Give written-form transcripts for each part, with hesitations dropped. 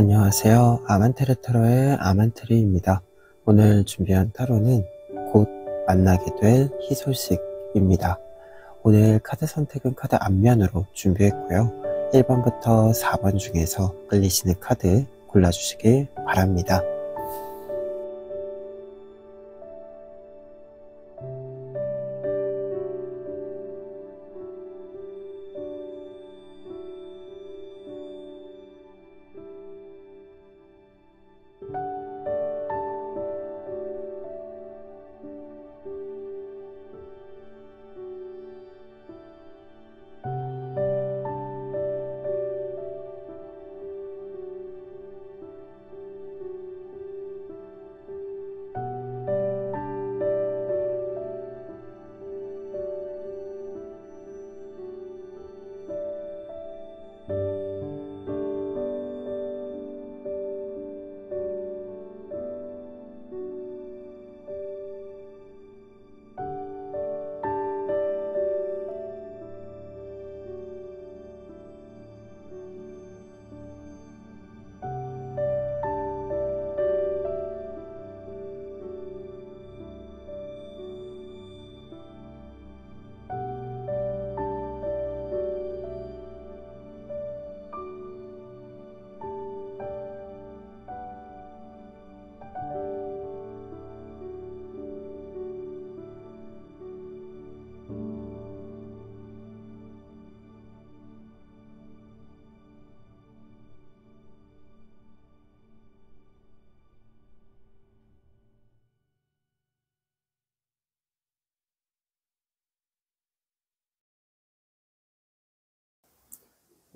안녕하세요. 아만테르 타로의 아만테르입니다. 오늘 준비한 타로는 곧 만나게 될 희소식입니다. 오늘 카드 선택은 카드 앞면으로 준비했고요. 1번부터 4번 중에서 끌리시는 카드 골라주시길 바랍니다.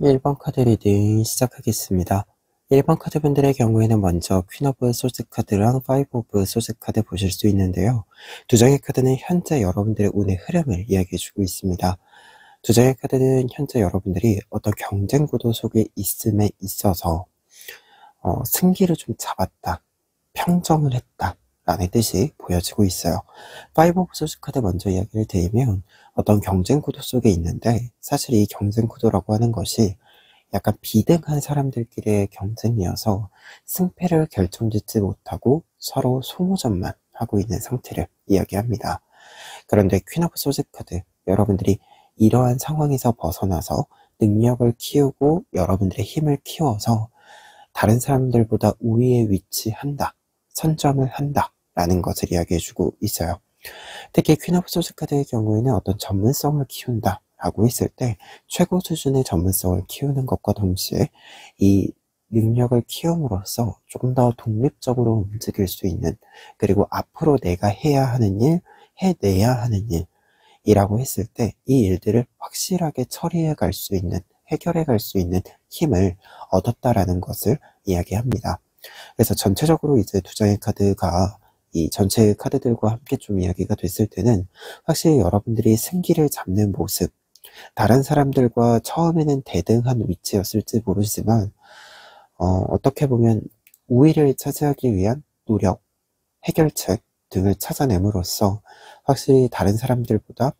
일 번 카드 리딩 시작하겠습니다. 1번 카드분들의 경우에는 먼저 퀸 오브 소드 카드랑 파이브 오브 소드 카드 보실 수 있는데요. 두 장의 카드는 현재 여러분들의 운의 흐름을 이야기해주고 있습니다. 두 장의 카드는 현재 여러분들이 어떤 경쟁 구도 속에 있음에 있어서 승기를 좀 잡았다, 평정을 했다 라는 뜻이 보여지고 있어요. 파이브 오브 소드 카드 먼저 이야기를 드리면 어떤 경쟁 구도 속에 있는데, 사실 이 경쟁 구도라고 하는 것이 약간 비등한 사람들끼리의 경쟁이어서 승패를 결정짓지 못하고 서로 소모전만 하고 있는 상태를 이야기합니다. 그런데 퀸 오브 소드 카드, 여러분들이 이러한 상황에서 벗어나서 능력을 키우고 여러분들의 힘을 키워서 다른 사람들보다 우위에 위치한다, 선점을 한다 라는 것을 이야기해주고 있어요. 특히 퀸 오브 소드 카드의 경우에는 어떤 전문성을 키운다 라고 했을 때 최고 수준의 전문성을 키우는 것과 동시에 이 능력을 키움으로써 조금 더 독립적으로 움직일 수 있는, 그리고 앞으로 내가 해야 하는 일, 해내야 하는 일이라고 했을 때 이 일들을 확실하게 처리해 갈 수 있는, 해결해 갈 수 있는 힘을 얻었다라는 것을 이야기합니다. 그래서 전체적으로 이제 두 장의 카드가 이 전체 카드들과 함께 좀 이야기가 됐을 때는 확실히 여러분들이 승기를 잡는 모습, 다른 사람들과 처음에는 대등한 위치였을지 모르지만 어떻게 보면 우위를 차지하기 위한 노력, 해결책 등을 찾아냄으로써 확실히 다른 사람들보다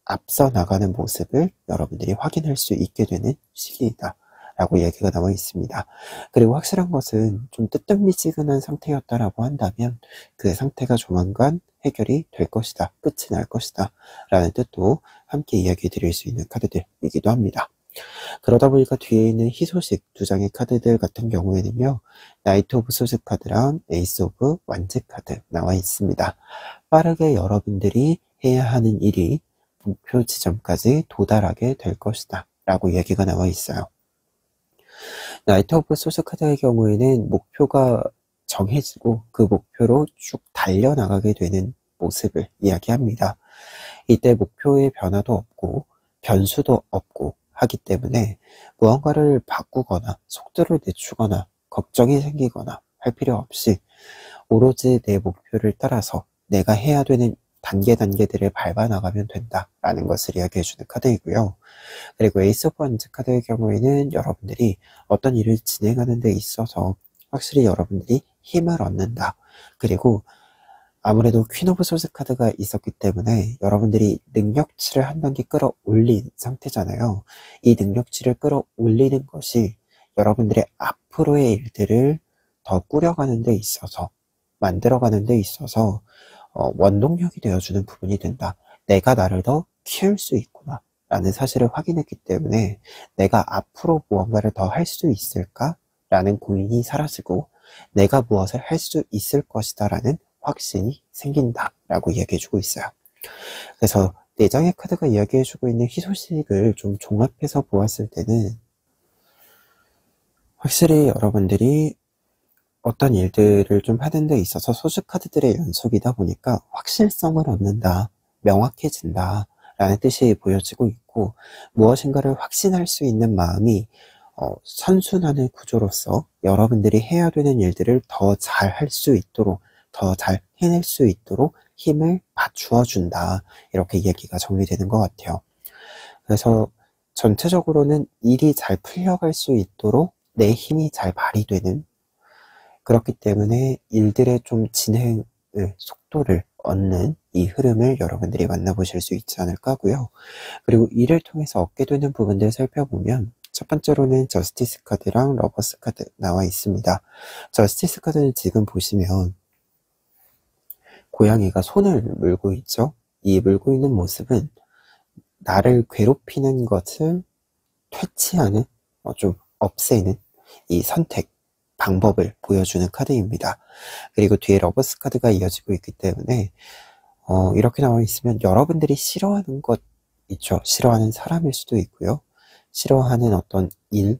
앞서 나가는 모습을 여러분들이 확인할 수 있게 되는 시기이다 라고 얘기가 나와 있습니다. 그리고 확실한 것은 좀 뜨뜻미지근한 상태였다라고 한다면 그 상태가 조만간 해결이 될 것이다, 끝이 날 것이다 라는 뜻도 함께 이야기 드릴 수 있는 카드들이기도 합니다. 그러다 보니까 뒤에 있는 희소식 두 장의 카드들 같은 경우에는요, 나이트 오브 소드 카드랑 에이스 오브 완즈 카드 나와 있습니다. 빠르게 여러분들이 해야 하는 일이 목표 지점까지 도달하게 될 것이다 라고 얘기가 나와 있어요. 나이트 오브 소드 카드의 경우에는 목표가 정해지고 그 목표로 쭉 달려나가게 되는 모습을 이야기합니다. 이때 목표의 변화도 없고 변수도 없고 하기 때문에 무언가를 바꾸거나 속도를 늦추거나 걱정이 생기거나 할 필요 없이 오로지 내 목표를 따라서 내가 해야 되는 단계들을 밟아 나가면 된다라는 것을 이야기해주는 카드이고요. 그리고 에이스 오브 원즈 카드의 경우에는 여러분들이 어떤 일을 진행하는 데 있어서 확실히 여러분들이 힘을 얻는다. 그리고 아무래도 퀸 오브 소드 카드가 있었기 때문에 여러분들이 능력치를 한 단계 끌어올린 상태잖아요. 이 능력치를 끌어올리는 것이 여러분들의 앞으로의 일들을 더 꾸려가는 데 있어서, 만들어가는 데 있어서 원동력이 되어주는 부분이 된다. 내가 나를 더 키울 수 있구나 라는 사실을 확인했기 때문에 내가 앞으로 무언가를 더 할 수 있을까? 라는 고민이 사라지고 내가 무엇을 할 수 있을 것이다 라는 확신이 생긴다 라고 이야기해주고 있어요. 그래서 내장의 카드가 이야기해주고 있는 희소식을 좀 종합해서 보았을 때는 확실히 여러분들이 어떤 일들을 좀 하는 데 있어서 소수 카드들의 연속이다 보니까 확실성을 얻는다, 명확해진다 라는 뜻이 보여지고 있고, 무엇인가를 확신할 수 있는 마음이 선순환의 구조로서 여러분들이 해야 되는 일들을 더 잘 할 수 있도록, 더 잘 해낼 수 있도록 힘을 맞추어 준다, 이렇게 얘기가 정리되는 것 같아요. 그래서 전체적으로는 일이 잘 풀려갈 수 있도록 내 힘이 잘 발휘되는, 그렇기 때문에 일들의 좀 진행을, 속도를 얻는 이 흐름을 여러분들이 만나보실 수 있지 않을까 하고요. 그리고 이를 통해서 얻게 되는 부분들을 살펴보면 첫 번째로는 저스티스 카드랑 러버스 카드 나와 있습니다. 저스티스 카드는 지금 보시면 고양이가 손을 물고 있죠. 이 물고 있는 모습은 나를 괴롭히는 것을 퇴치하는, 좀 없애는 이 선택, 방법을 보여주는 카드입니다. 그리고 뒤에 러버스 카드가 이어지고 있기 때문에 이렇게 나와 있으면 여러분들이 싫어하는 것 있죠. 싫어하는 사람일 수도 있고요. 싫어하는 어떤 일,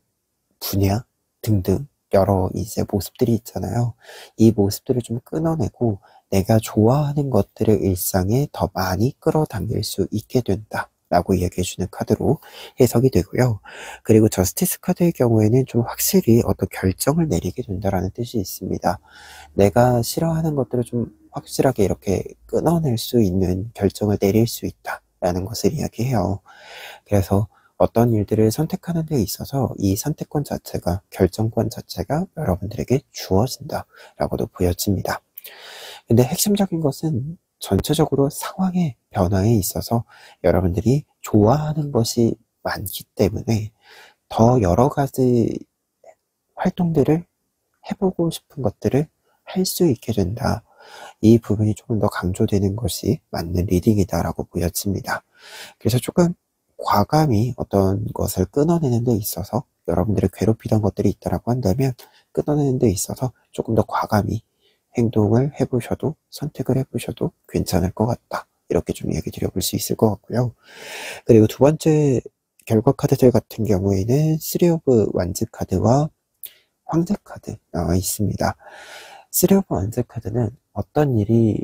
분야 등등 여러 이제 모습들이 있잖아요. 이 모습들을 좀 끊어내고 내가 좋아하는 것들을 일상에 더 많이 끌어당길 수 있게 된다 라고 이야기해주는 카드로 해석이 되고요. 그리고 저스티스 카드의 경우에는 좀 확실히 어떤 결정을 내리게 된다라는 뜻이 있습니다. 내가 싫어하는 것들을 좀 확실하게 이렇게 끊어낼 수 있는 결정을 내릴 수 있다라는 것을 이야기해요. 그래서 어떤 일들을 선택하는 데 있어서 이 선택권 자체가, 결정권 자체가 여러분들에게 주어진다라고도 보여집니다. 근데 핵심적인 것은 전체적으로 상황의 변화에 있어서 여러분들이 좋아하는 것이 많기 때문에 더 여러 가지 활동들을 해보고 싶은 것들을 할 수 있게 된다. 이 부분이 조금 더 강조되는 것이 맞는 리딩이다라고 보여집니다. 그래서 조금 과감히 어떤 것을 끊어내는 데 있어서 여러분들을 괴롭히던 것들이 있다라고 한다면 끊어내는 데 있어서 조금 더 과감히 행동을 해보셔도, 선택을 해보셔도 괜찮을 것 같다. 이렇게 좀 얘기 드려볼 수 있을 것 같고요. 그리고 두 번째 결과 카드들 같은 경우에는 3 오브 완즈 카드와 황제 카드 나와 있습니다. 3 오브 완즈 카드는 어떤 일이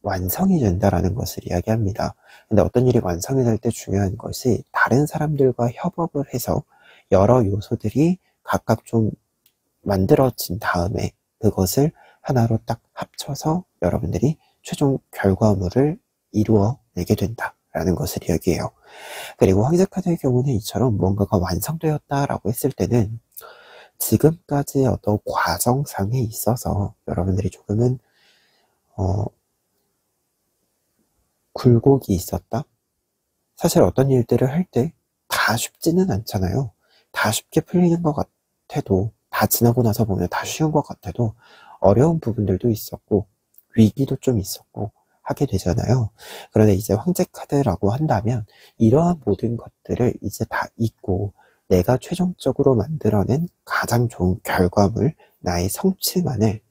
완성이 된다라는 것을 이야기합니다. 근데 어떤 일이 완성이 될 때 중요한 것이 다른 사람들과 협업을 해서 여러 요소들이 각각 좀 만들어진 다음에 그것을 하나로 딱 합쳐서 여러분들이 최종 결과물을 이루어내게 된다라는 것을 이야기해요. 그리고 황제 카드의 경우는 이처럼 무언가가 완성되었다라고 했을 때는 지금까지의 어떤 과정상에 있어서 여러분들이 조금은 굴곡이 있었다? 사실 어떤 일들을 할 때 다 쉽지는 않잖아요. 다 쉽게 풀리는 것 같아도, 다 지나고 나서 보면 다 쉬운 것 같아도 어려운 부분들도 있었고 위기도 좀 있었고 하게 되잖아요. 그런데 이제 황제 카드라고 한다면 이러한 모든 것들을 이제 다 잊고 내가 최종적으로 만들어낸 가장 좋은 결과물, 나의 성취만을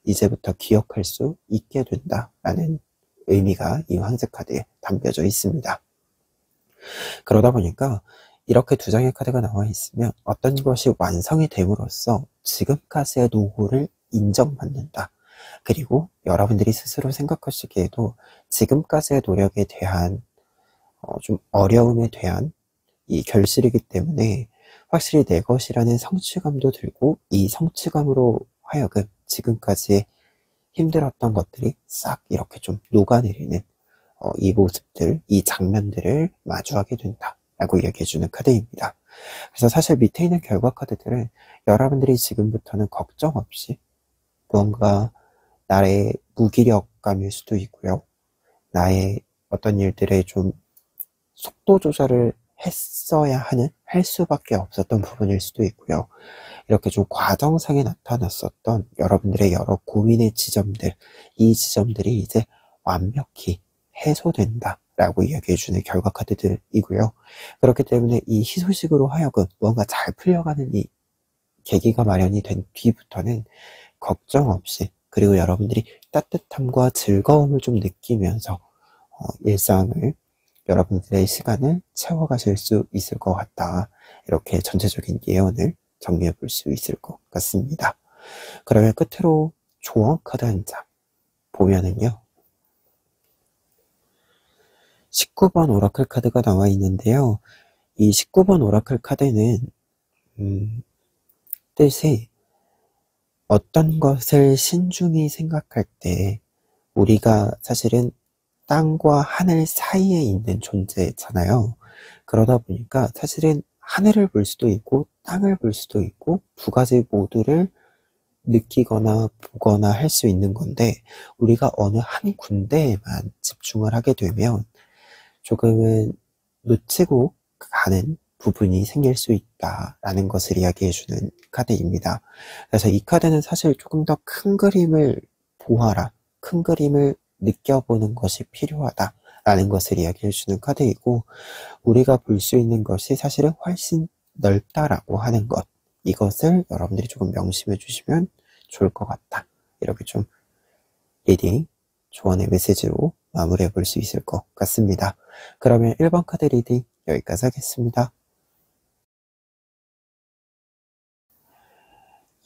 이제부터 기억할 수 있게 된다라는 의미가 이 황제 카드에 담겨져 있습니다. 그러다 보니까 이렇게 두 장의 카드가 나와 있으면 어떤 것이 완성이 됨으로써 지금까지의 노고를 인정받는다. 그리고 여러분들이 스스로 생각하시기에도 지금까지의 노력에 대한 좀 어려움에 대한 이 결실이기 때문에 확실히 내 것이라는 성취감도 들고, 이 성취감으로 하여금 지금까지 힘들었던 것들이 싹 이렇게 좀 녹아내리는 이 모습들, 이 장면들을 마주하게 된다라고 이야기해주는 카드입니다. 그래서 사실 밑에 있는 결과 카드들은 여러분들이 지금부터는 걱정 없이 무언가 나의 무기력감일 수도 있고요. 나의 어떤 일들에 좀 속도 조절을 했어야 하는 할 수밖에 없었던 부분일 수도 있고요. 이렇게 좀 과정상에 나타났었던 여러분들의 여러 고민의 지점들, 이 지점들이 이제 완벽히 해소된다 라고 이야기해주는 결과 카드들이고요. 그렇기 때문에 이 희소식으로 하여금 뭔가 잘 풀려가는 이 계기가 마련이 된 뒤부터는 걱정 없이, 그리고 여러분들이 따뜻함과 즐거움을 좀 느끼면서 일상을, 여러분들의 시간을 채워가실 수 있을 것 같다. 이렇게 전체적인 예언을 정리해 볼 수 있을 것 같습니다. 그러면 끝으로 조언 카드 한 장 보면은요, 19번 오라클 카드가 나와 있는데요. 이 19번 오라클 카드는 뜻이 어떤 것을 신중히 생각할 때, 우리가 사실은 땅과 하늘 사이에 있는 존재잖아요. 그러다 보니까 사실은 하늘을 볼 수도 있고 땅을 볼 수도 있고 두 가지 모두를 느끼거나 보거나 할 수 있는 건데, 우리가 어느 한 군데에만 집중을 하게 되면 조금은 놓치고 가는 부분이 생길 수 있다라는 것을 이야기해주는 카드입니다. 그래서 이 카드는 사실 조금 더 큰 그림을 보아라, 큰 그림을 느껴보는 것이 필요하다라는 것을 이야기해주는 카드이고, 우리가 볼 수 있는 것이 사실은 훨씬 넓다라고 하는 것, 이것을 여러분들이 조금 명심해 주시면 좋을 것 같다. 이렇게 좀 리딩, 조언의 메시지로 마무리해 볼 수 있을 것 같습니다. 그러면 1번 카드 리딩 여기까지 하겠습니다.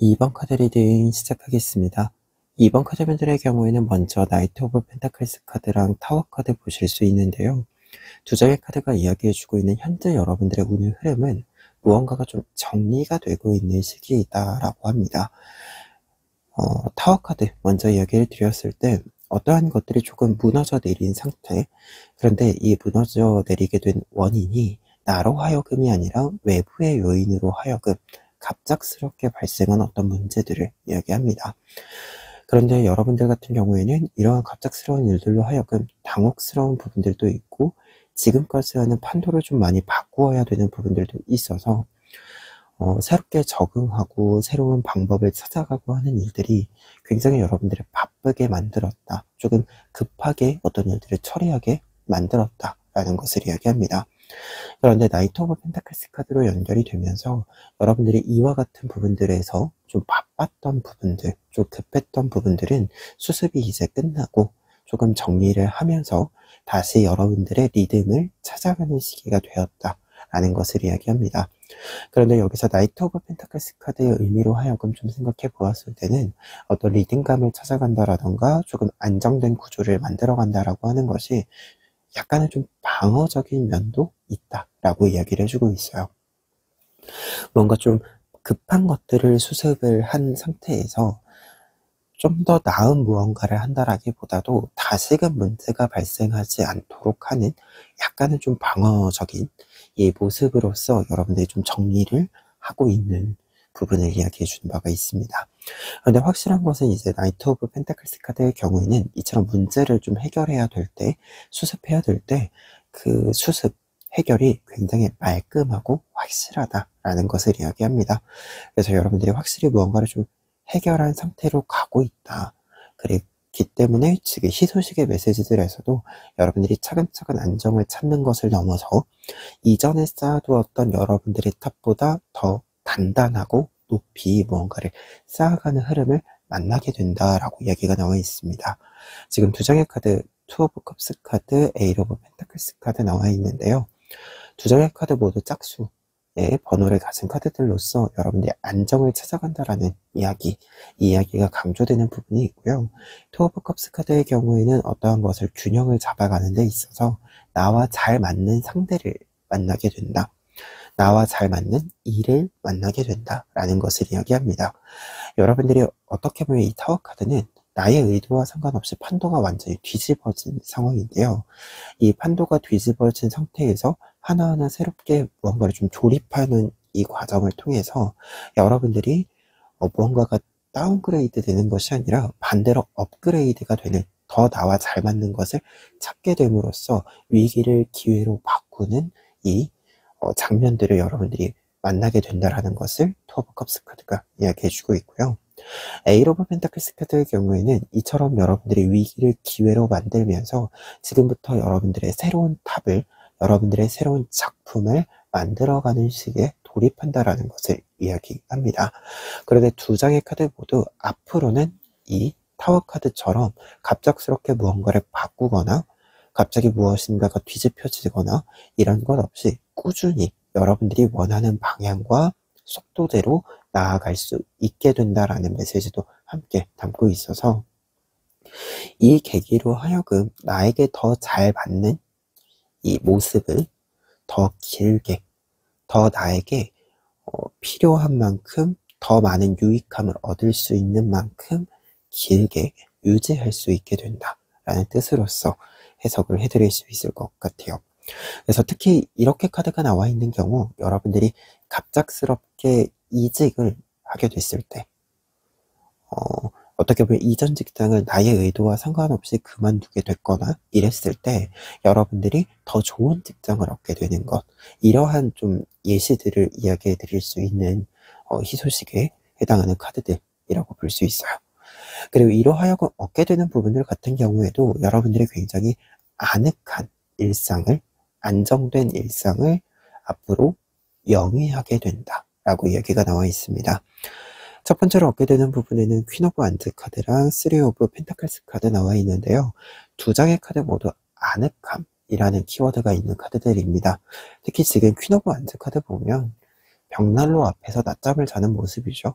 2번 카드 리딩 시작하겠습니다. 2번 카드분들의 경우에는 먼저 나이트 오브 펜타클스 카드랑 타워 카드 보실 수 있는데요. 두 장의 카드가 이야기해주고 있는 현재 여러분들의 운의 흐름은 무언가가 좀 정리가 되고 있는 시기이다라고 합니다. 타워 카드 먼저 이야기를 드렸을 때 어떠한 것들이 조금 무너져 내린 상태, 그런데 이 무너져 내리게 된 원인이 나로 하여금이 아니라 외부의 요인으로 하여금 갑작스럽게 발생한 어떤 문제들을 이야기합니다. 그런데 여러분들 같은 경우에는 이러한 갑작스러운 일들로 하여금 당혹스러운 부분들도 있고 지금까지 하는 판도를 좀 많이 바꾸어야 되는 부분들도 있어서 새롭게 적응하고 새로운 방법을 찾아가고 하는 일들이 굉장히 여러분들을 바쁘게 만들었다. 조금 급하게 어떤 일들을 처리하게 만들었다라는 것을 이야기합니다. 그런데 나이트 오브 펜타클스 카드로 연결이 되면서 여러분들이 이와 같은 부분들에서 좀 바빴던 부분들, 좀 급했던 부분들은 수습이 이제 끝나고 조금 정리를 하면서 다시 여러분들의 리듬을 찾아가는 시기가 되었다라는 것을 이야기합니다. 그런데 여기서 나이트 오브 펜타클스 카드의 의미로 하여금 좀 생각해 보았을 때는 어떤 리듬감을 찾아간다라던가 조금 안정된 구조를 만들어 간다라고 하는 것이 약간은 좀 방어적인 면도 있다라고 이야기를 해주고 있어요. 뭔가 좀 급한 것들을 수습을 한 상태에서 좀 더 나은 무언가를 한다라기보다도 다시금 문제가 발생하지 않도록 하는 약간은 좀 방어적인 이 모습으로서 여러분들이 좀 정리를 하고 있는 부분을 이야기해 주는 바가 있습니다. 그런데 확실한 것은 이제 나이트 오브 펜타클스 카드의 경우에는 이처럼 문제를 좀 해결해야 될 때, 수습해야 될 때 그 수습, 해결이 굉장히 말끔하고 확실하다라는 것을 이야기합니다. 그래서 여러분들이 확실히 무언가를 좀 해결한 상태로 가고 있다. 그렇기 때문에 지금 희소식의 메시지들에서도 여러분들이 차근차근 안정을 찾는 것을 넘어서 이전에 쌓아두었던 여러분들의 탑보다 더 단단하고 높이 무언가를 쌓아가는 흐름을 만나게 된다라고 이야기가 나와 있습니다. 지금 두 장의 카드, 투 오브 컵스 카드, 에잇 오브 펜타클스 카드 나와 있는데요. 두 장의 카드 모두 짝수의 번호를 가진 카드들로서 여러분들이 안정을 찾아간다라는 이야기, 이 이야기가 강조되는 부분이 있고요. 투 오브 컵스 카드의 경우에는 어떠한 것을 균형을 잡아가는 데 있어서 나와 잘 맞는 상대를 만나게 된다. 나와 잘 맞는 일을 만나게 된다라는 것을 이야기합니다. 여러분들이 어떻게 보면 이 타워 카드는 나의 의도와 상관없이 판도가 완전히 뒤집어진 상황인데요. 이 판도가 뒤집어진 상태에서 하나하나 새롭게 무언가를 좀 조립하는 이 과정을 통해서 여러분들이 무언가가 다운그레이드 되는 것이 아니라 반대로 업그레이드가 되는, 더 나와 잘 맞는 것을 찾게 됨으로써 위기를 기회로 바꾸는 이 장면들을 여러분들이 만나게 된다라는 것을 투 오브 컵스 카드가 이야기해주고 있고요. 에잇 오브 펜타클스 카드의 경우에는 이처럼 여러분들이 위기를 기회로 만들면서 지금부터 여러분들의 새로운 탑을, 여러분들의 새로운 작품을 만들어가는 시기에 돌입한다라는 것을 이야기합니다. 그런데 두 장의 카드 모두 앞으로는 이 타워 카드처럼 갑작스럽게 무언가를 바꾸거나 갑자기 무엇인가가 뒤집혀지거나 이런 것 없이 꾸준히 여러분들이 원하는 방향과 속도대로 나아갈 수 있게 된다라는 메시지도 함께 담고 있어서 이 계기로 하여금 나에게 더 잘 맞는 이 모습을 더 길게, 더 나에게 필요한 만큼 더 많은 유익함을 얻을 수 있는 만큼 길게 유지할 수 있게 된다라는 뜻으로서 해석을 해드릴 수 있을 것 같아요. 그래서 특히 이렇게 카드가 나와 있는 경우 여러분들이 갑작스럽게 이직을 하게 됐을 때 어떻게 보면 이전 직장을 나의 의도와 상관없이 그만두게 됐거나 이랬을 때 여러분들이 더 좋은 직장을 얻게 되는 것, 이러한 좀 예시들을 이야기해 드릴 수 있는 희소식에 해당하는 카드들이라고 볼 수 있어요. 그리고 이러하여금 얻게 되는 부분들 같은 경우에도 여러분들이 굉장히 아늑한 일상을, 안정된 일상을 앞으로 영위하게 된다라고 이야기가 나와 있습니다. 첫 번째로 얻게 되는 부분에는 퀸 오브 완즈 카드랑 쓰리 오브 펜타클스 카드 나와 있는데요. 두 장의 카드 모두 아늑함이라는 키워드가 있는 카드들입니다. 특히 지금 퀸 오브 완즈 카드 보면 벽난로 앞에서 낮잠을 자는 모습이죠.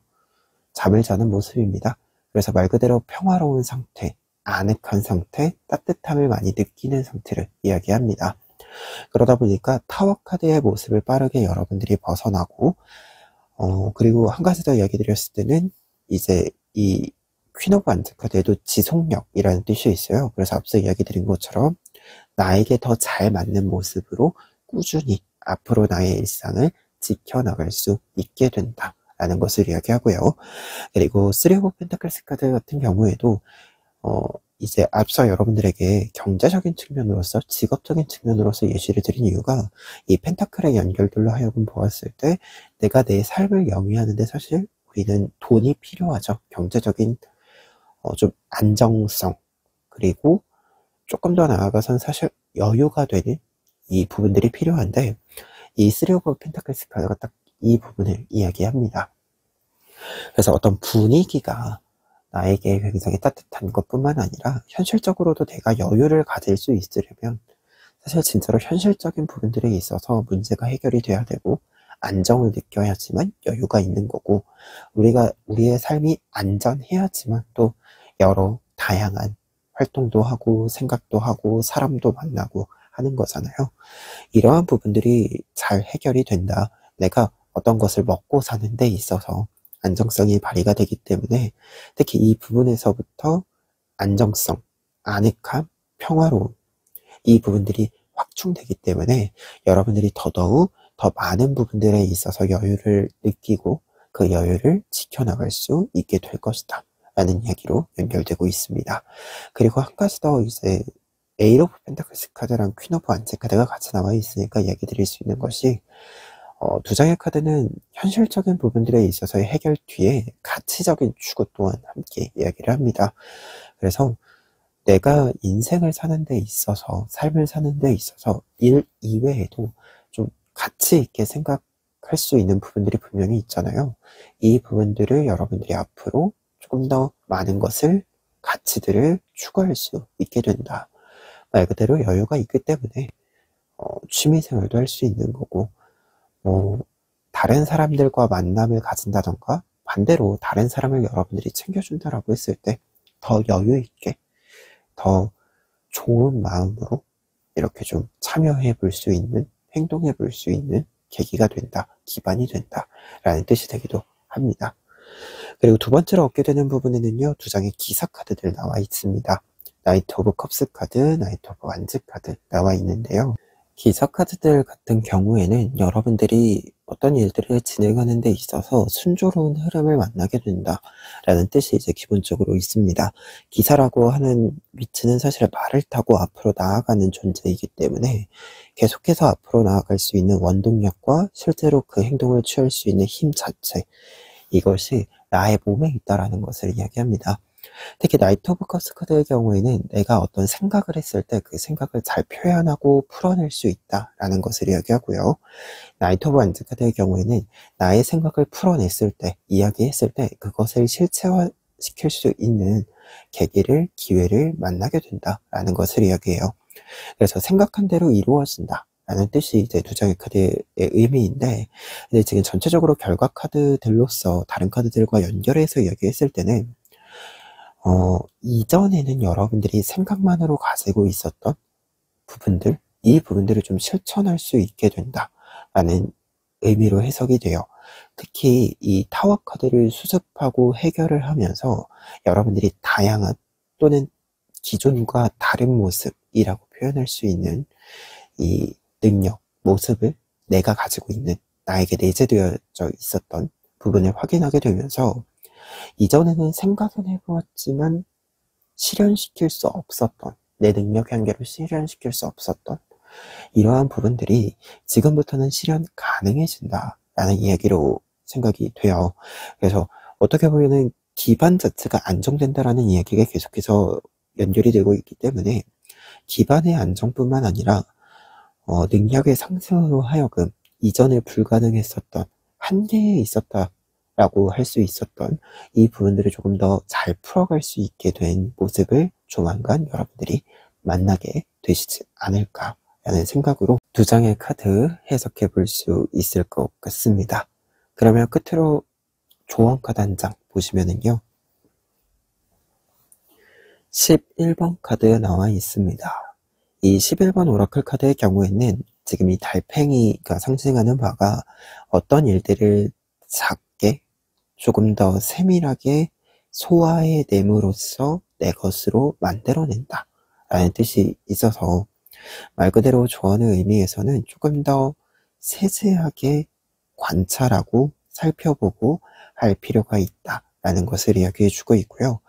잠을 자는 모습입니다. 그래서 말 그대로 평화로운 상태, 아늑한 상태, 따뜻함을 많이 느끼는 상태를 이야기합니다. 그러다 보니까 타워 카드의 모습을 빠르게 여러분들이 벗어나고 그리고 한 가지 더 이야기 드렸을 때는 이제 이 퀸 오브 완즈 카드에도 지속력이라는 뜻이 있어요. 그래서 앞서 이야기 드린 것처럼 나에게 더 잘 맞는 모습으로 꾸준히 앞으로 나의 일상을 지켜나갈 수 있게 된다라는 것을 이야기하고요. 그리고 쓰리 오브 펜타클스 카드 같은 경우에도 이제 앞서 여러분들에게 경제적인 측면으로서, 직업적인 측면으로서 예시를 드린 이유가 이 펜타클의 연결들로 하여금 보았을 때 내가 내 삶을 영위하는데 사실 우리는 돈이 필요하죠. 경제적인 좀 안정성, 그리고 조금 더 나아가선 사실 여유가 되는 이 부분들이 필요한데 이 쓰리 오브 펜타클스 카드가 딱 이 부분을 이야기합니다. 그래서 어떤 분위기가 나에게 굉장히 따뜻한 것뿐만 아니라 현실적으로도 내가 여유를 가질 수 있으려면 사실 진짜로 현실적인 부분들에 있어서 문제가 해결이 돼야 되고 안정을 느껴야지만 여유가 있는 거고, 우리가 우리의 삶이 안전해야지만 또 여러 다양한 활동도 하고 생각도 하고 사람도 만나고 하는 거잖아요. 이러한 부분들이 잘 해결이 된다. 내가 어떤 것을 먹고 사는 데 있어서 안정성이 발휘가 되기 때문에 특히 이 부분에서부터 안정성, 아늑함, 평화로움, 이 부분들이 확충되기 때문에 여러분들이 더더욱 더 많은 부분들에 있어서 여유를 느끼고 그 여유를 지켜나갈 수 있게 될 것이다 라는 이야기로 연결되고 있습니다. 그리고 한 가지 더 이제 에잇 오브 펜타클스 카드랑 퀸 오브 완즈 카드가 같이 나와 있으니까 이야기 드릴 수 있는 것이 두 장의 카드는 현실적인 부분들에 있어서의 해결 뒤에 가치적인 추구 또한 함께 이야기를 합니다. 그래서 내가 인생을 사는 데 있어서, 삶을 사는 데 있어서 일 이외에도 좀 가치 있게 생각할 수 있는 부분들이 분명히 있잖아요. 이 부분들을 여러분들이 앞으로 조금 더 많은 것을, 가치들을 추구할 수 있게 된다. 말 그대로 여유가 있기 때문에 취미생활도 할 수 있는 거고, 다른 사람들과 만남을 가진다던가 반대로 다른 사람을 여러분들이 챙겨준다라고 했을 때 더 여유 있게, 더 좋은 마음으로 이렇게 좀 참여해 볼 수 있는, 행동해 볼 수 있는 계기가 된다, 기반이 된다 라는 뜻이 되기도 합니다. 그리고 두 번째로 얻게 되는 부분에는요, 두 장의 기사 카드들 나와 있습니다. 나이트 오브 컵스 카드, 나이트 오브 완즈 카드 나와 있는데요. 기사 카드들 같은 경우에는 여러분들이 어떤 일들을 진행하는 데 있어서 순조로운 흐름을 만나게 된다라는 뜻이 이제 기본적으로 있습니다. 기사라고 하는 위치는 사실 말을 타고 앞으로 나아가는 존재이기 때문에 계속해서 앞으로 나아갈 수 있는 원동력과 실제로 그 행동을 취할 수 있는 힘 자체, 이것이 나의 몸에 있다라는 것을 이야기합니다. 특히 나이트 오브 컵스 카드의 경우에는 내가 어떤 생각을 했을 때 그 생각을 잘 표현하고 풀어낼 수 있다라는 것을 이야기하고요. 나이트 오브 완즈 카드의 경우에는 나의 생각을 풀어냈을 때, 이야기했을 때 그것을 실체화시킬 수 있는 계기를, 기회를 만나게 된다라는 것을 이야기해요. 그래서 생각한 대로 이루어진다 라는 뜻이 이제 두 장의 카드의 의미인데, 근데 지금 전체적으로 결과 카드들로서 다른 카드들과 연결해서 이야기했을 때는 이전에는 여러분들이 생각만으로 가지고 있었던 부분들, 이 부분들을 좀 실천할 수 있게 된다라는 의미로 해석이 돼요. 특히 이 타워 카드를 수습하고 해결을 하면서 여러분들이 다양한 또는 기존과 다른 모습이라고 표현할 수 있는 이 능력, 모습을 내가 가지고 있는, 나에게 내재되어져 있었던 부분을 확인하게 되면서 이전에는 생각은 해보았지만 실현시킬 수 없었던, 내 능력 한계로 실현시킬 수 없었던 이러한 부분들이 지금부터는 실현 가능해진다라는 이야기로 생각이 돼요. 그래서 어떻게 보면은 기반 자체가 안정된다라는 이야기가 계속해서 연결이 되고 있기 때문에 기반의 안정뿐만 아니라 능력의 상승으로 하여금 이전에 불가능했었던, 한계에 있었다라고 할 수 있었던 이 부분들을 조금 더 잘 풀어갈 수 있게 된 모습을 조만간 여러분들이 만나게 되시지 않을까라는 생각으로 두 장의 카드 해석해 볼 수 있을 것 같습니다. 그러면 끝으로 조언 카드 한 장 보시면은요, 11번 카드 나와 있습니다. 이 11번 오라클 카드의 경우에는 지금 이 달팽이가 상징하는 바가 어떤 일들을 작게, 조금 더 세밀하게 소화해냄으로써 내 것으로 만들어낸다 라는 뜻이 있어서, 말 그대로 조언의 의미에서는 조금 더 세세하게 관찰하고 살펴보고 할 필요가 있다 라는 것을 이야기해 주고 있고요.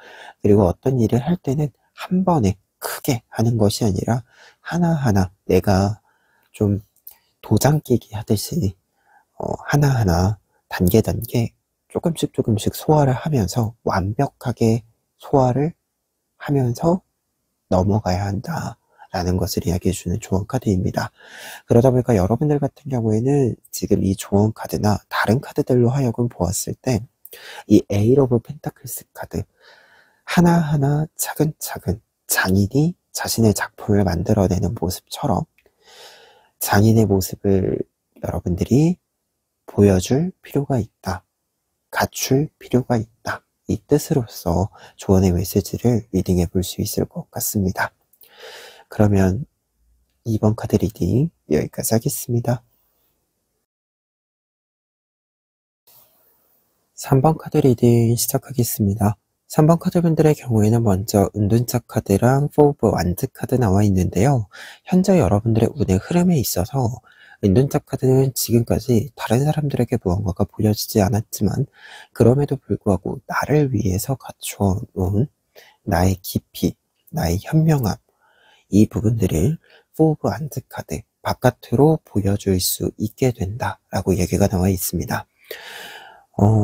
그리고 어떤 일을 할 때는 한 번에 크게 하는 것이 아니라 하나하나 내가 좀 도장 깨기 하듯이 하나하나 단계 조금씩 소화를 하면서 완벽하게 소화를 하면서 넘어가야 한다라는 것을 이야기해 주는 조언 카드입니다. 그러다 보니까 여러분들 같은 경우에는 지금 이 조언 카드나 다른 카드들로 하여금 보았을 때 이 에이트 오브 펜타클스 카드, 하나하나 차근차근 장인이 자신의 작품을 만들어내는 모습처럼 장인의 모습을 여러분들이 보여줄 필요가 있다, 갖출 필요가 있다, 이 뜻으로서 조언의 메시지를 리딩해 볼 수 있을 것 같습니다. 그러면 2번 카드 리딩 여기까지 하겠습니다. 3번 카드 리딩 시작하겠습니다. 3번 카드분들의 경우에는 먼저 은둔자 카드랑 4 오브 완즈 카드 나와 있는데요. 현재 여러분들의 운의 흐름에 있어서 은둔자 카드는 지금까지 다른 사람들에게 무언가가 보여지지 않았지만 그럼에도 불구하고 나를 위해서 갖추어 놓은 나의 깊이, 나의 현명함, 이 부분들을 4 오브 완즈 카드 바깥으로 보여줄 수 있게 된다라고 얘기가 나와 있습니다.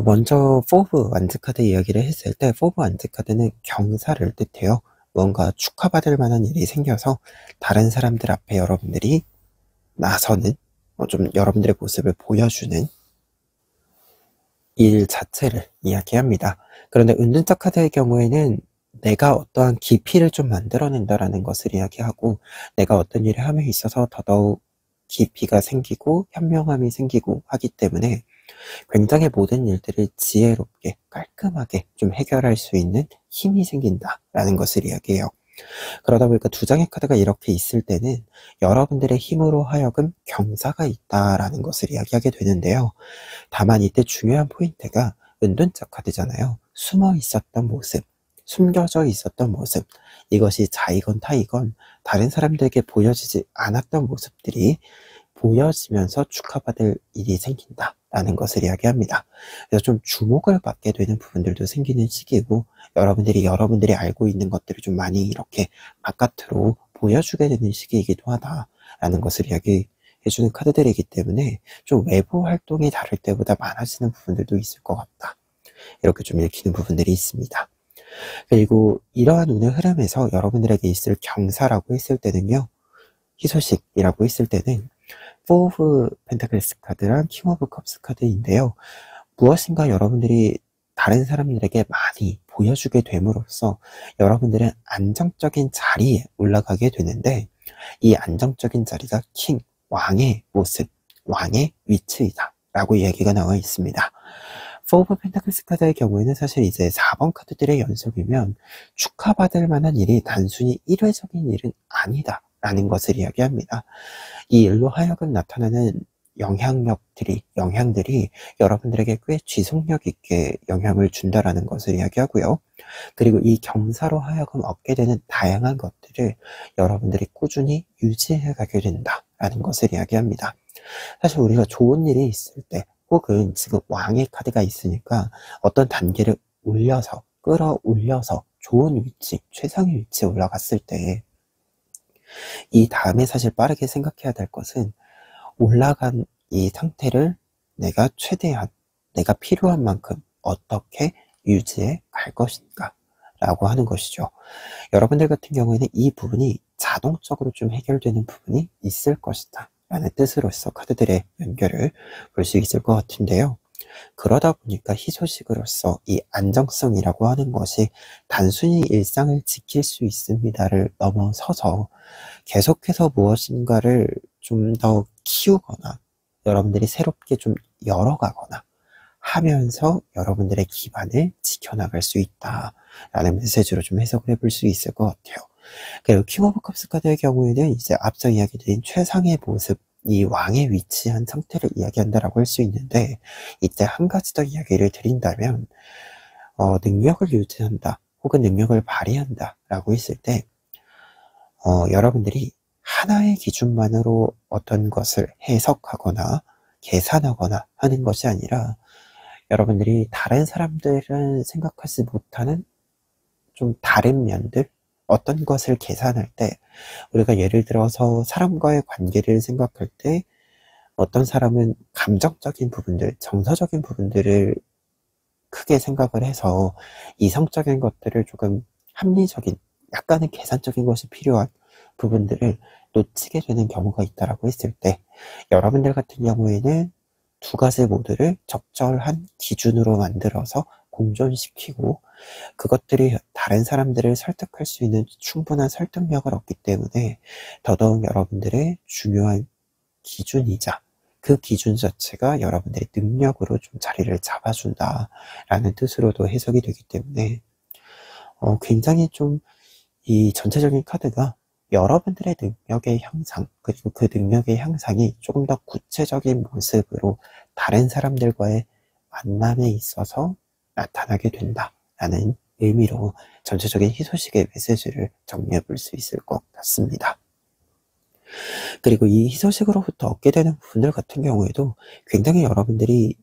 먼저 4 오브 완즈 카드 이야기를 했을 때 4 오브 완즈 카드는 경사를 뜻해요. 뭔가 축하받을 만한 일이 생겨서 다른 사람들 앞에 여러분들이 나서는, 좀 여러분들의 모습을 보여주는 일 자체를 이야기합니다. 그런데 은둔자 카드의 경우에는 내가 어떠한 깊이를 좀 만들어낸다라는 것을 이야기하고, 내가 어떤 일을 함에 있어서 더더욱 깊이가 생기고 현명함이 생기고 하기 때문에 굉장히 모든 일들을 지혜롭게 깔끔하게 좀 해결할 수 있는 힘이 생긴다라는 것을 이야기해요. 그러다 보니까 두 장의 카드가 이렇게 있을 때는 여러분들의 힘으로 하여금 경사가 있다라는 것을 이야기하게 되는데요. 다만 이때 중요한 포인트가 은둔자 카드잖아요. 숨어 있었던 모습, 숨겨져 있었던 모습, 이것이 자이건 타이건 다른 사람들에게 보여지지 않았던 모습들이 보여지면서 축하받을 일이 생긴다라는 것을 이야기합니다. 그래서 좀 주목을 받게 되는 부분들도 생기는 시기고, 여러분들이 알고 있는 것들을 좀 많이 이렇게 바깥으로 보여주게 되는 시기이기도 하다라는 것을 이야기해주는 카드들이기 때문에 좀 외부 활동이 다를 때보다 많아지는 부분들도 있을 것 같다. 이렇게 좀 읽히는 부분들이 있습니다. 그리고 이러한 운의 흐름에서 여러분들에게 있을 경사라고 했을 때는요, 희소식이라고 했을 때는 포 오브 펜타클스 카드랑 킹 오브 컵스 카드인데요. 무엇인가 여러분들이 다른 사람들에게 많이 보여주게 됨으로써 여러분들은 안정적인 자리에 올라가게 되는데, 이 안정적인 자리가 킹, 왕의 모습, 왕의 위치이다 라고 얘기가 나와 있습니다. 포 오브 펜타클스 카드의 경우에는 사실 이제 4번 카드들의 연속이면 축하받을 만한 일이 단순히 일회적인 일은 아니다 라는 것을 이야기합니다. 이 일로 하여금 나타나는 영향들이 여러분들에게 꽤 지속력 있게 영향을 준다라는 것을 이야기하고요. 그리고 이 경사로 하여금 얻게 되는 다양한 것들을 여러분들이 꾸준히 유지해 가게 된다라는 것을 이야기합니다. 사실 우리가 좋은 일이 있을 때, 혹은 지금 왕의 카드가 있으니까 어떤 단계를 끌어올려서 좋은 위치, 최상의 위치에 올라갔을 때, 이 다음에 사실 빠르게 생각해야 될 것은 올라간 이 상태를 내가 최대한, 내가 필요한 만큼 어떻게 유지해 갈 것인가 라고 하는 것이죠. 여러분들 같은 경우에는 이 부분이 자동적으로 좀 해결되는 부분이 있을 것이다 라는 뜻으로서 카드들의 연결을 볼 수 있을 것 같은데요. 그러다 보니까 희소식으로서 이 안정성이라고 하는 것이 단순히 일상을 지킬 수 있습니다를 넘어서서 계속해서 무엇인가를 좀 더 키우거나 여러분들이 새롭게 좀 열어가거나 하면서 여러분들의 기반을 지켜나갈 수 있다라는 메시지로 좀 해석을 해볼 수 있을 것 같아요. 그리고 킹 오브 컵스 카드의 경우에는 이제 앞서 이야기드린 최상의 모습, 이 왕의 위치한 상태를 이야기한다라고 할 수 있는데, 이때 한 가지 더 이야기를 드린다면, 능력을 유지한다 혹은 능력을 발휘한다 라고 했을 때, 여러분들이 하나의 기준만으로 어떤 것을 해석하거나 계산하거나 하는 것이 아니라, 여러분들이 다른 사람들은 생각하지 못하는 좀 다른 면들, 어떤 것을 계산할 때, 우리가 예를 들어서 사람과의 관계를 생각할 때 어떤 사람은 감정적인 부분들, 정서적인 부분들을 크게 생각을 해서 이성적인 것들을 조금 합리적인, 약간의 계산적인 것이 필요한 부분들을 놓치게 되는 경우가 있다라고 했을 때, 여러분들 같은 경우에는 두 가지 모두를 적절한 기준으로 만들어서 공존시키고, 그것들이 다른 사람들을 설득할 수 있는 충분한 설득력을 얻기 때문에 더더욱 여러분들의 중요한 기준이자 그 기준 자체가 여러분들의 능력으로 좀 자리를 잡아준다라는 뜻으로도 해석이 되기 때문에 굉장히 좀 이 전체적인 카드가 여러분들의 능력의 향상, 그리고 그 능력의 향상이 조금 더 구체적인 모습으로 다른 사람들과의 만남에 있어서 나타나게 된다라는 의미로 전체적인 희소식의 메시지를 정리해 볼 수 있을 것 같습니다. 그리고 이 희소식으로부터 얻게 되는 부분들 같은 경우에도 굉장히 여러분들이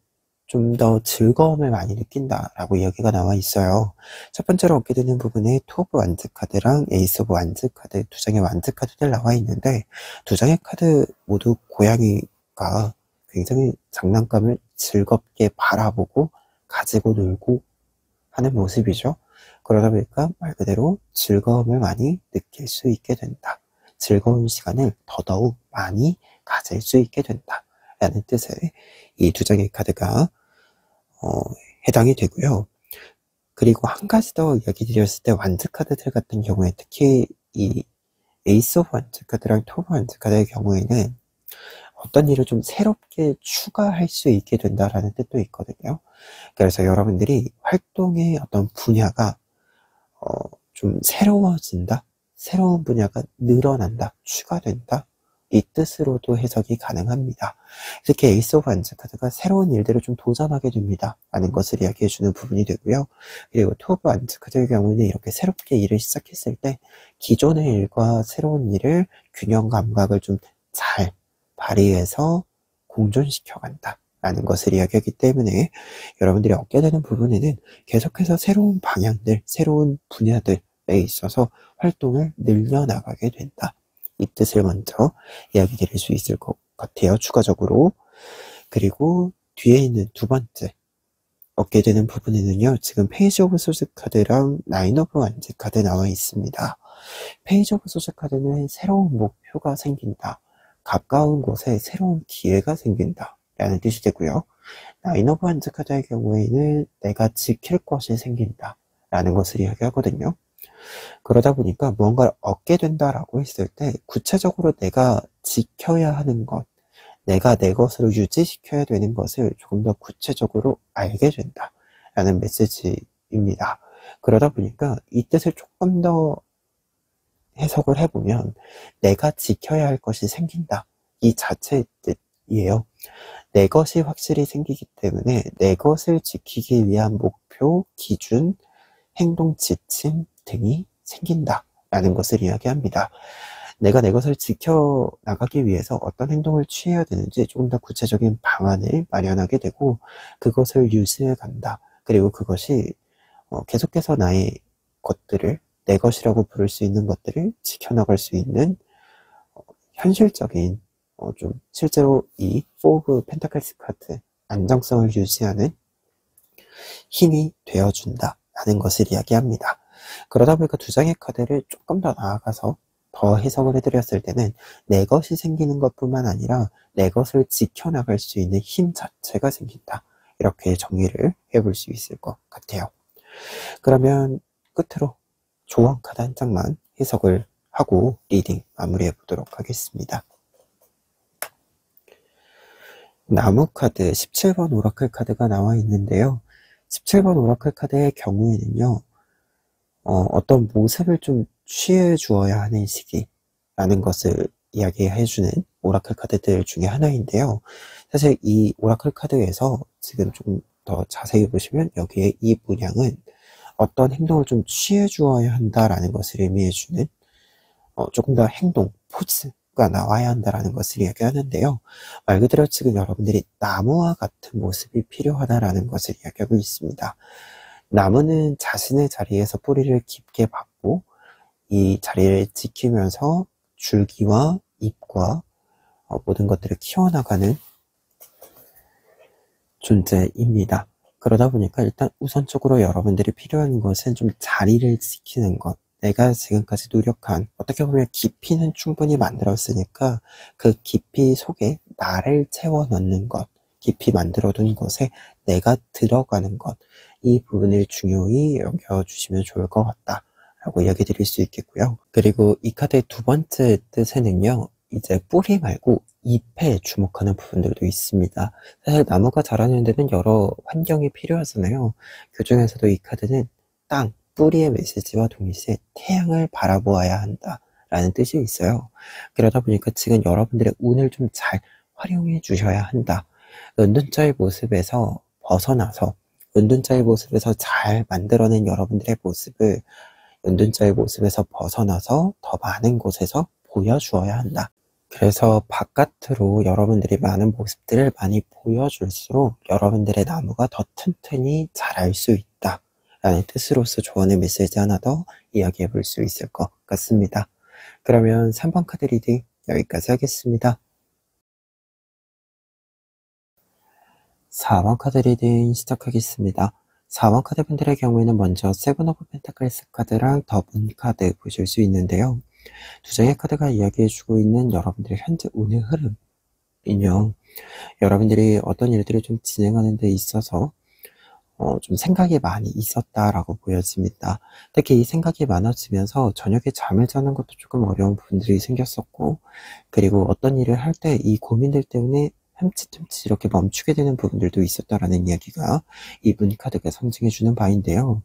좀 더 즐거움을 많이 느낀다라고 이야기가 나와 있어요. 첫 번째로 얻게 되는 부분에 투 오브 완즈 카드랑 에이스 오브 완즈 카드, 두 장의 완즈 카드들 나와 있는데, 두 장의 카드 모두 고양이가 굉장히 장난감을 즐겁게 바라보고 가지고 놀고 하는 모습이죠. 그러다 보니까 말 그대로 즐거움을 많이 느낄 수 있게 된다. 즐거운 시간을 더더욱 많이 가질 수 있게 된다 라는 뜻의 이 두 장의 카드가 해당이 되고요. 그리고 한 가지 더 이야기 드렸을 때, 완즈 카드들 같은 경우에 특히 이 에이스 오브 완즈 카드랑 투 오브 완즈 카드의 경우에는 어떤 일을 좀 새롭게 추가할 수 있게 된다라는 뜻도 있거든요. 그래서 여러분들이 활동의 어떤 분야가 좀 새로워진다, 새로운 분야가 늘어난다, 추가된다, 이 뜻으로도 해석이 가능합니다. 특히 에이스 오브 완즈 카드가 새로운 일들을 좀 도전하게 됩니다 라는 것을 이야기해주는 부분이 되고요. 그리고 투 오브 완즈 카드의 경우는 이렇게 새롭게 일을 시작했을 때 기존의 일과 새로운 일을 균형 감각을 좀 잘 발휘해서 공존시켜간다 라는 것을 이야기하기 때문에 여러분들이 얻게 되는 부분에는 계속해서 새로운 방향들, 새로운 분야들에 있어서 활동을 늘려나가게 된다. 이 뜻을 먼저 이야기 드릴 수 있을 것 같아요, 추가적으로. 그리고 뒤에 있는 두 번째 얻게 되는 부분에는요, 지금 페이지 오브 소스 카드랑 라인 오브 완즈 카드 나와 있습니다. 페이지 오브 소스 카드는 새로운 목표가 생긴다, 가까운 곳에 새로운 기회가 생긴다 라는 뜻이 되고요. 라인 오브 완즈 카드의 경우에는 내가 지킬 것이 생긴다 라는 것을 이야기하거든요. 그러다 보니까 무언가를 얻게 된다라고 했을 때 구체적으로 내가 지켜야 하는 것, 내가 내 것으로 유지시켜야 되는 것을 조금 더 구체적으로 알게 된다 라는 메시지입니다. 그러다 보니까 이 뜻을 조금 더 해석을 해보면 내가 지켜야 할 것이 생긴다, 이 자체의 뜻이에요. 내 것이 확실히 생기기 때문에 내 것을 지키기 위한 목표, 기준, 행동 지침 등이 생긴다 라는 것을 이야기합니다. 내가 내 것을 지켜나가기 위해서 어떤 행동을 취해야 되는지 조금 더 구체적인 방안을 마련하게 되고 그것을 유지해 간다. 그리고 그것이 계속해서 나의 것들을, 내 것이라고 부를 수 있는 것들을 지켜나갈 수 있는 현실적인, 좀 실제로 이 4 오브 펜타클스 카드 안정성을 유지하는 힘이 되어준다 라는 것을 이야기합니다. 그러다 보니까 두 장의 카드를 조금 더 나아가서 더 해석을 해드렸을 때는 내 것이 생기는 것뿐만 아니라 내 것을 지켜나갈 수 있는 힘 자체가 생긴다, 이렇게 정의를 해볼 수 있을 것 같아요. 그러면 끝으로 조언 카드 한 장만 해석을 하고 리딩 마무리해 보도록 하겠습니다. 나무 카드 17번 오라클 카드가 나와 있는데요. 17번 오라클 카드의 경우에는요, 어떤 모습을 좀 취해 주어야 하는 시기라는 것을 이야기해주는 오라클 카드들 중에 하나인데요. 사실 이 오라클 카드에서 지금 좀 더 자세히 보시면 여기에 이 문양은 어떤 행동을 좀 취해 주어야 한다라는 것을 의미해주는 조금 더 행동, 포즈가 나와야 한다라는 것을 이야기하는데요. 말 그대로 지금 여러분들이 나무와 같은 모습이 필요하다라는 것을 이야기하고 있습니다. 나무는 자신의 자리에서 뿌리를 깊게 박고 이 자리를 지키면서 줄기와 잎과 모든 것들을 키워나가는 존재입니다. 그러다 보니까 일단 우선적으로 여러분들이 필요한 것은 좀 자리를 지키는 것, 내가 지금까지 노력한, 어떻게 보면 깊이는 충분히 만들었으니까 그 깊이 속에 나를 채워 넣는 것, 깊이 만들어둔 것에 내가 들어가는 것, 이 부분을 중요히 여겨주시면 좋을 것 같다 라고 이야기 드릴 수 있겠고요. 그리고 이 카드의 두 번째 뜻에는요, 이제 뿌리 말고 잎에 주목하는 부분들도 있습니다. 사실 나무가 자라는 데는 여러 환경이 필요하잖아요. 그 중에서도 이 카드는 땅, 뿌리의 메시지와 동시에 태양을 바라보아야 한다 라는 뜻이 있어요. 그러다 보니까 지금 여러분들의 운을 좀 잘 활용해 주셔야 한다. 은둔자의 모습에서 벗어나서, 은둔자의 모습에서 잘 만들어낸 여러분들의 모습을 은둔자의 모습에서 벗어나서 더 많은 곳에서 보여주어야 한다. 그래서 바깥으로 여러분들이 많은 모습들을 많이 보여줄수록 여러분들의 나무가 더 튼튼히 자랄 수 있다 라는 뜻으로서 조언의 메시지 하나 더 이야기해 볼 수 있을 것 같습니다. 그러면 3번 카드 리딩 여기까지 하겠습니다. 4번 카드 리딩 시작하겠습니다. 4번 카드 분들의 경우에는 먼저 세븐 오브 펜타클스 카드랑 더 문 카드 보실 수 있는데요. 두 장의 카드가 이야기해주고 있는 여러분들의 현재 운의 흐름은요, 여러분들이 어떤 일들을 좀 진행하는 데 있어서 좀 생각이 많이 있었다라고 보여집니다. 특히 이 생각이 많아지면서 저녁에 잠을 자는 것도 조금 어려운 부분들이 생겼었고, 그리고 어떤 일을 할 때 이 고민들 때문에 흠칫흠칫 이렇게 멈추게 되는 부분들도 있었다라는 이야기가 이 문 카드가 상징해주는 바인데요.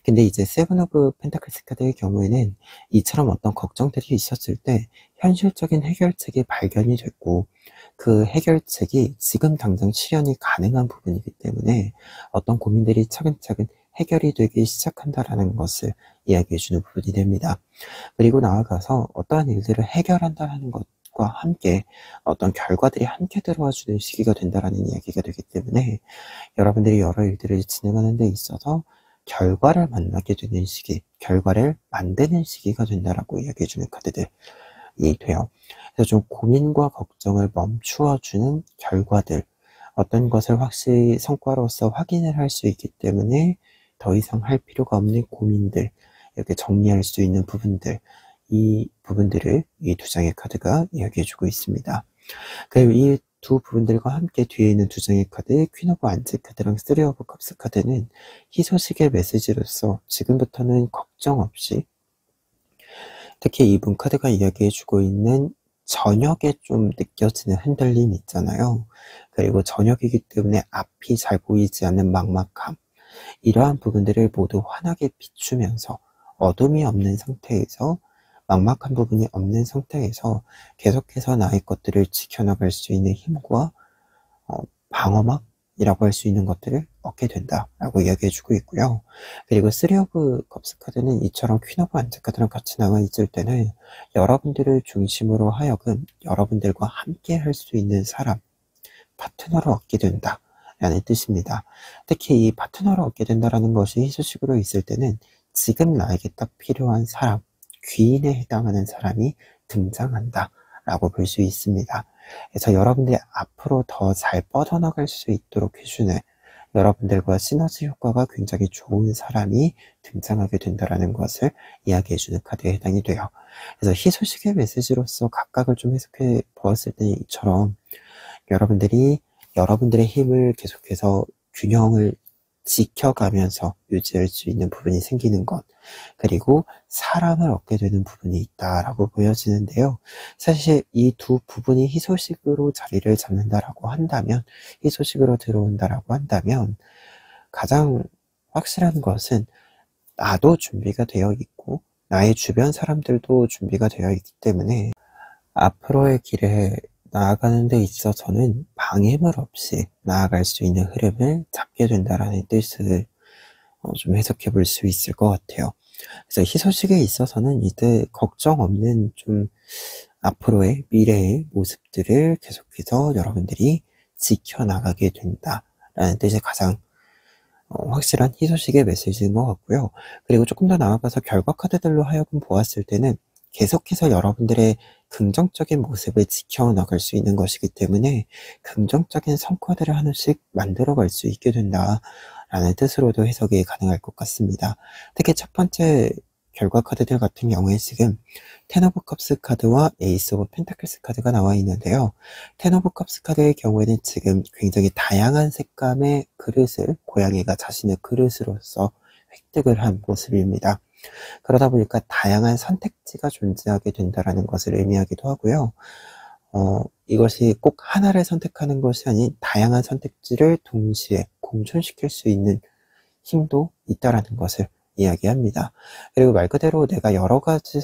근데 이제 세븐 오브 펜타클스 카드의 경우에는 이처럼 어떤 걱정들이 있었을 때 현실적인 해결책이 발견이 됐고 그 해결책이 지금 당장 실현이 가능한 부분이기 때문에 어떤 고민들이 차근차근 해결이 되기 시작한다라는 것을 이야기해주는 부분이 됩니다. 그리고 나아가서 어떠한 일들을 해결한다는 것, 소식과 함께 어떤 결과들이 함께 들어와 주는 시기가 된다라는 이야기가 되기 때문에 여러분들이 여러 일들을 진행하는 데 있어서 결과를 만나게 되는 시기, 결과를 만드는 시기가 된다라고 이야기해 주는 카드들이 돼요. 그래서 좀 고민과 걱정을 멈추어 주는 결과들, 어떤 것을 확실히 성과로서 확인을 할 수 있기 때문에 더 이상 할 필요가 없는 고민들, 이렇게 정리할 수 있는 부분들, 이 부분들을 이 두 장의 카드가 이야기해 주고 있습니다. 그리고 이 두 부분들과 함께 뒤에 있는 두 장의 카드, 퀸 오브 안츠 카드랑 쓰리 오브 컵스 카드는 희소식의 메시지로서 지금부터는 걱정 없이, 특히 이분 카드가 이야기해 주고 있는 저녁에 좀 느껴지는 흔들림 있잖아요. 그리고 저녁이기 때문에 앞이 잘 보이지 않는 막막함, 이러한 부분들을 모두 환하게 비추면서 어둠이 없는 상태에서, 막막한 부분이 없는 상태에서 계속해서 나의 것들을 지켜나갈 수 있는 힘과 방어막이라고 할 수 있는 것들을 얻게 된다라고 이야기해주고 있고요. 그리고 쓰리 오브 컵스 카드는 이처럼 퀸 오브 안츠 카드랑 같이 나와 있을 때는 여러분들을 중심으로 하여금 여러분들과 함께 할 수 있는 사람, 파트너를 얻게 된다 라는 뜻입니다. 특히 이 파트너를 얻게 된다라는 것이 희소식으로 있을 때는 지금 나에게 딱 필요한 사람, 귀인에 해당하는 사람이 등장한다 라고 볼 수 있습니다. 그래서 여러분들이 앞으로 더 잘 뻗어나갈 수 있도록 해주는, 여러분들과 시너지 효과가 굉장히 좋은 사람이 등장하게 된다는 것을 이야기해주는 카드에 해당이 돼요. 그래서 희소식의 메시지로서 각각을 좀 해석해 보았을 때는 이처럼 여러분들이 여러분들의 힘을 계속해서 균형을 지켜가면서 유지할 수 있는 부분이 생기는 것, 그리고 사람을 얻게 되는 부분이 있다라고 보여지는데요. 사실 이 두 부분이 희소식으로 자리를 잡는다라고 한다면, 희소식으로 들어온다라고 한다면, 가장 확실한 것은 나도 준비가 되어 있고 나의 주변 사람들도 준비가 되어 있기 때문에 앞으로의 길에 나아가는 데 있어서는 방해물 없이 나아갈 수 있는 흐름을 잡게 된다라는 뜻을 좀 해석해 볼 수 있을 것 같아요. 그래서 희소식에 있어서는 이제 걱정 없는 좀 앞으로의 미래의 모습들을 계속해서 여러분들이 지켜나가게 된다라는 뜻의 가장 확실한 희소식의 메시지인 것 같고요. 그리고 조금 더 나아가서 결과 카드들로 하여금 보았을 때는 계속해서 여러분들의 긍정적인 모습을 지켜나갈 수 있는 것이기 때문에 긍정적인 성과들을 하나씩 만들어갈 수 있게 된다라는 뜻으로도 해석이 가능할 것 같습니다. 특히 첫 번째 결과 카드들 같은 경우에 지금 텐 오브 컵스 카드와 에이스 오브 펜타클스 카드가 나와 있는데요. 텐 오브 컵스 카드의 경우에는 지금 굉장히 다양한 색감의 그릇을 고양이가 자신의 그릇으로서 획득을 한 모습입니다. 그러다 보니까 다양한 선택지가 존재하게 된다는 것을 의미하기도 하고요. 이것이 꼭 하나를 선택하는 것이 아닌 다양한 선택지를 동시에 공존시킬 수 있는 힘도 있다는 것을 이야기합니다. 그리고 말 그대로 내가 여러 가지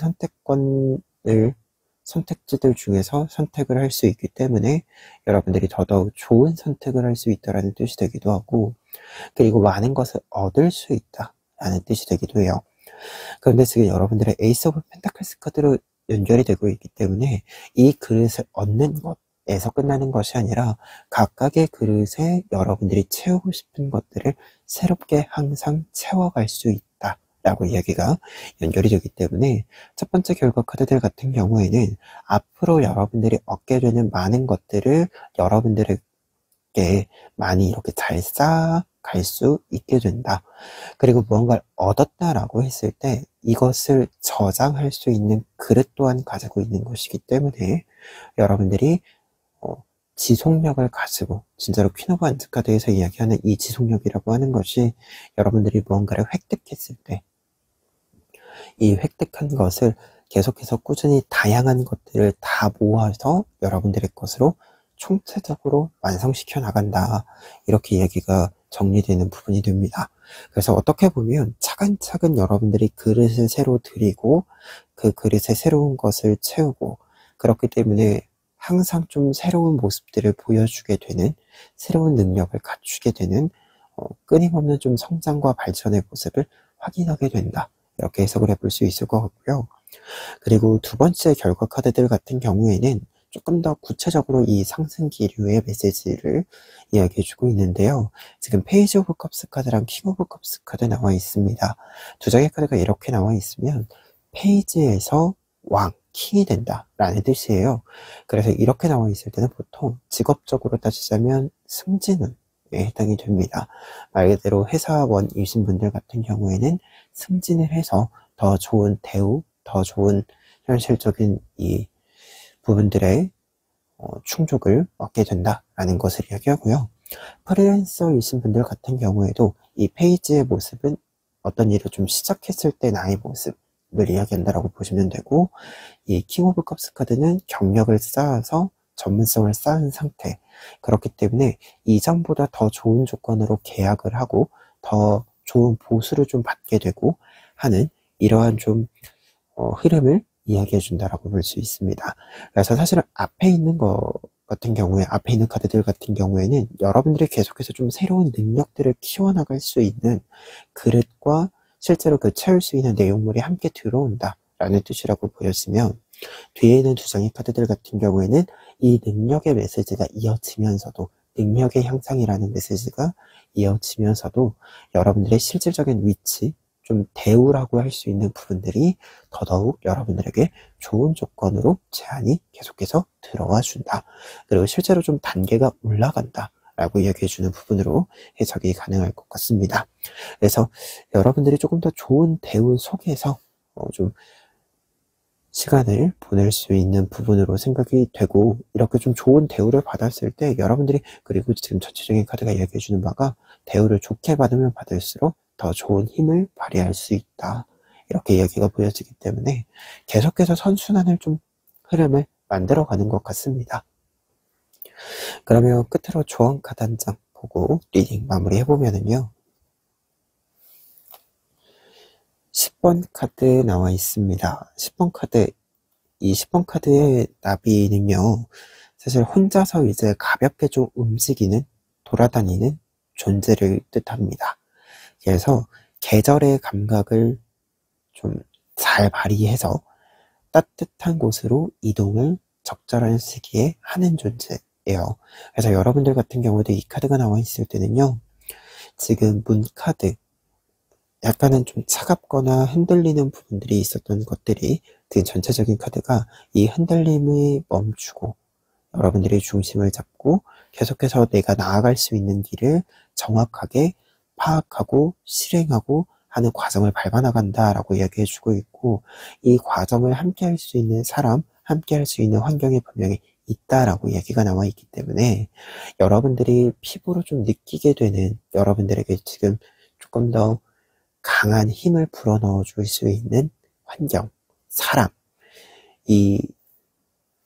선택지들 중에서 선택을 할 수 있기 때문에 여러분들이 더더욱 좋은 선택을 할 수 있다는 뜻이 되기도 하고, 그리고 많은 것을 얻을 수 있다라는 뜻이 되기도 해요. 그런데 지금 여러분들의 에이스 오브 펜타클스 카드로 연결이 되고 있기 때문에 이 그릇을 얻는 것에서 끝나는 것이 아니라 각각의 그릇에 여러분들이 채우고 싶은 것들을 새롭게 항상 채워갈 수 있다라고 이야기가 연결이 되기 때문에 첫 번째 결과 카드들 같은 경우에는 앞으로 여러분들이 얻게 되는 많은 것들을 여러분들에게 많이 이렇게 잘 쌓아갈 수 있게 된다. 그리고 무언가를 얻었다라고 했을 때 이것을 저장할 수 있는 그릇 또한 가지고 있는 것이기 때문에 여러분들이 지속력을 가지고, 진짜로 퀸 오브 안츠 카드에서 이야기하는 이 지속력이라고 하는 것이 여러분들이 무언가를 획득했을 때 이 획득한 것을 계속해서 꾸준히 다양한 것들을 다 모아서 여러분들의 것으로 총체적으로 완성시켜 나간다, 이렇게 이야기가 정리되는 부분이 됩니다. 그래서 어떻게 보면 차근차근 여러분들이 그릇을 새로 드리고 그 그릇에 새로운 것을 채우고, 그렇기 때문에 항상 좀 새로운 모습들을 보여주게 되는, 새로운 능력을 갖추게 되는 끊임없는 좀 성장과 발전의 모습을 확인하게 된다, 이렇게 해석을 해볼 수 있을 것 같고요. 그리고 두 번째 결과 카드들 같은 경우에는 조금 더 구체적으로 이 상승 기류의 메시지를 이야기해주고 있는데요. 지금 페이지 오브 컵스 카드랑 킹 오브 컵스 카드 나와 있습니다. 두 장의 카드가 이렇게 나와 있으면 페이지에서 왕, 킹이 된다 라는 뜻이에요. 그래서 이렇게 나와 있을 때는 보통 직업적으로 따지자면 승진운에 해당이 됩니다. 말 그대로 회사원이신 분들 같은 경우에는 승진을 해서 더 좋은 대우, 더 좋은 현실적인 이 부분들의 충족을 얻게 된다라는 것을 이야기하고요. 프리랜서이신 분들 같은 경우에도 이 페이지의 모습은 어떤 일을 좀 시작했을 때 나의 모습을 이야기한다라고 보시면 되고, 이 킹 오브 컵스 카드는 경력을 쌓아서 전문성을 쌓은 상태, 그렇기 때문에 이전보다 더 좋은 조건으로 계약을 하고 더 좋은 보수를 좀 받게 되고 하는 이러한 좀 흐름을 이야기해 준다라고 볼 수 있습니다. 그래서 사실은 앞에 있는 거 같은 경우에, 앞에 있는 카드들 같은 경우에는 여러분들이 계속해서 좀 새로운 능력들을 키워나갈 수 있는 그릇과 실제로 그 채울 수 있는 내용물이 함께 들어온다 라는 뜻이라고 보여지면, 뒤에 있는 두 장의 카드들 같은 경우에는 이 능력의 메시지가 이어지면서도, 능력의 향상이라는 메시지가 이어지면서도 여러분들의 실질적인 위치, 좀 대우라고 할 수 있는 부분들이 더더욱 여러분들에게 좋은 조건으로 제안이 계속해서 들어와 준다. 그리고 실제로 좀 단계가 올라간다 라고 이야기해 주는 부분으로 해석이 가능할 것 같습니다. 그래서 여러분들이 조금 더 좋은 대우 속에서 좀 시간을 보낼 수 있는 부분으로 생각이 되고, 이렇게 좀 좋은 대우를 받았을 때 여러분들이, 그리고 지금 전체적인 카드가 이야기해 주는 바가 대우를 좋게 받으면 받을수록 더 좋은 힘을 발휘할 수 있다, 이렇게 이야기가 보여지기 때문에 계속해서 선순환을 좀 흐름을 만들어가는 것 같습니다. 그러면 끝으로 조언 카드 한 장 보고 리딩 마무리 해보면은요, 10번 카드 나와 있습니다. 10번 카드, 이 10번 카드의 나비는요, 사실 혼자서 이제 가볍게 좀 움직이는, 돌아다니는 존재를 뜻합니다. 그래서 계절의 감각을 좀 잘 발휘해서 따뜻한 곳으로 이동을 적절한 시기에 하는 존재예요. 그래서 여러분들 같은 경우도 이 카드가 나와 있을 때는요, 지금 문 카드, 약간은 좀 차갑거나 흔들리는 부분들이 있었던 것들이, 그 전체적인 카드가 이 흔들림을 멈추고 여러분들이 중심을 잡고 계속해서 내가 나아갈 수 있는 길을 정확하게 파악하고 실행하고 하는 과정을 밟아 나간다라고 이야기해 주고 있고, 이 과정을 함께 할 수 있는 사람, 함께 할 수 있는 환경이 분명히 있다라고 이야기가 나와 있기 때문에, 여러분들이 피부로 좀 느끼게 되는, 여러분들에게 지금 조금 더 강한 힘을 불어넣어 줄 수 있는 환경, 사람, 이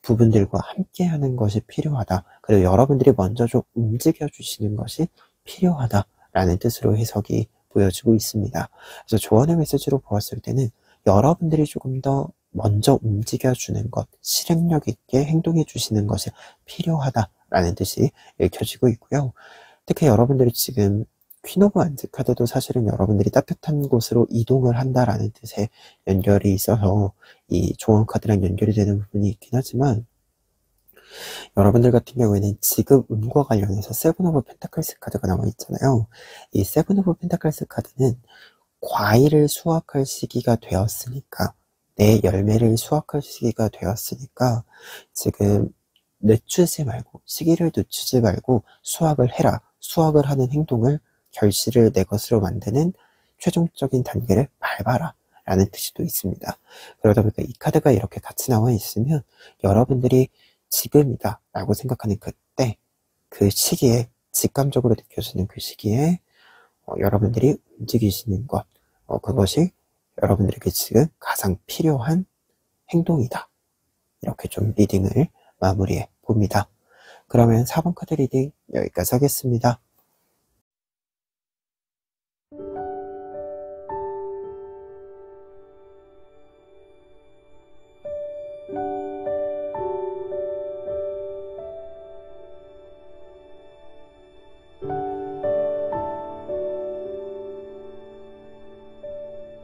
부분들과 함께 하는 것이 필요하다. 그리고 여러분들이 먼저 좀 움직여 주시는 것이 필요하다라는 뜻으로 해석이 보여지고 있습니다. 그래서 조언의 메시지로 보았을 때는 여러분들이 조금 더 먼저 움직여 주는 것, 실행력 있게 행동해 주시는 것이 필요하다라는 뜻이 읽혀지고 있고요. 특히 여러분들이 지금 퀸 오브 완즈 카드도 사실은 여러분들이 따뜻한 곳으로 이동을 한다라는 뜻의 연결이 있어서 이 조언 카드랑 연결이 되는 부분이 있긴 하지만, 여러분들 같은 경우에는 지금 운과 관련해서 세븐 오브 펜타클스 카드가 나와 있잖아요. 이 세븐 오브 펜타클스 카드는 과일을 수확할 시기가 되었으니까, 내 열매를 수확할 시기가 되었으니까 지금 늦추지 말고, 시기를 늦추지 말고 수확을 해라. 수확을 하는 행동을, 결실을 내 것으로 만드는 최종적인 단계를 밟아라 라는 뜻이 또 있습니다. 그러다 보니까 이 카드가 이렇게 같이 나와 있으면 여러분들이 지금이다 라고 생각하는 그때, 그 시기에, 직감적으로 느껴지는 그 시기에 여러분들이 움직이시는 것, 그것이 여러분들에게 지금 가장 필요한 행동이다, 이렇게 좀 리딩을 마무리해 봅니다. 그러면 4번 카드 리딩 여기까지 하겠습니다.